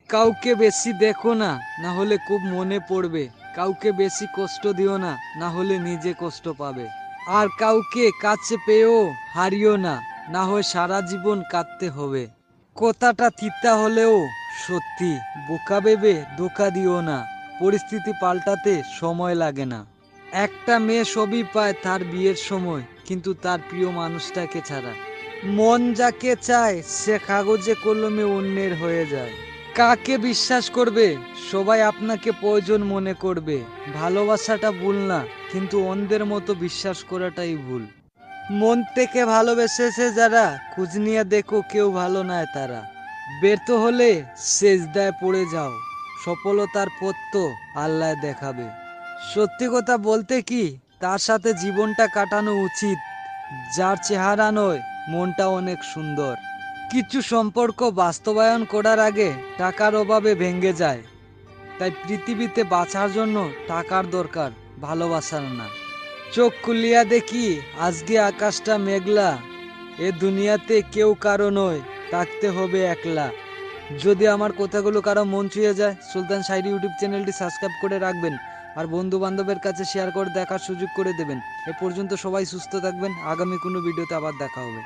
কাউকে বেশি দেখো না, না হলে খুব মনে পড়বে। কাউকে বেশি কষ্ট দিও না, না হলে নিজে কষ্ট পাবে। আর কাউকে কাছে পেয়েও হারিও না, না হয় সারা জীবন কাঁদতে হবে। কথাটা তিতা হলেও সত্যি, বোকা ভেবে ধোঁকা দিও না। পরিস্থিতি পাল্টাতে সময় লাগে না। একটা মেয়ে সবই পায় তার বিয়ের সময়, কিন্তু তার প্রিয় মানুষটাকে ছাড়া। মন যাকে চায় সে কাগজে কলমে অন্যের হয়ে যায়। কাকে বিশ্বাস করবে? সবাই আপনাকে প্রয়োজন মনে করবে। ভালোবাসাটা ভুল না, কিন্তু অন্ধের মতো বিশ্বাস করাটাই ভুল। মন থেকে ভালোবেসেছে যারা, খোঁজ নিয়ে দেখো কেউ ভালো নয় তারা। ব্যর্থ হলে সেজদায় পড়ে যাও, সফলতার পথ তো আল্লাহ দেখাবে। সত্যি কথা বলতে কি, তার সাথে জীবনটা কাটানো উচিত যার চেহারা নয় মনটা অনেক সুন্দর। কিছু সম্পর্ক বাস্তবায়ন করার আগে টাকার অভাবে ভেঙে যায়। তাই পৃথিবীতে বাঁচার জন্য টাকার দরকার, ভালোবাসার না। চোখ খুলিয়া দেখি আজকে আকাশটা মেঘলা। এ দুনিয়াতে কেউ কারো নয়, থাকতে হবে একলা। যদি আমার কথাগুলো কারো মন ছুঁয়ে যায়, সুলতান শায়রি ইউটিউব চ্যানেলটি সাবস্ক্রাইব করে রাখবেন। আর বন্ধু বান্ধবের কাছে শেয়ার করে দেখার সুযোগ করে দেবেন। এ পর্যন্ত সবাই সুস্থ থাকবেন। আগামী কোনো ভিডিওতে আবার দেখা হবে।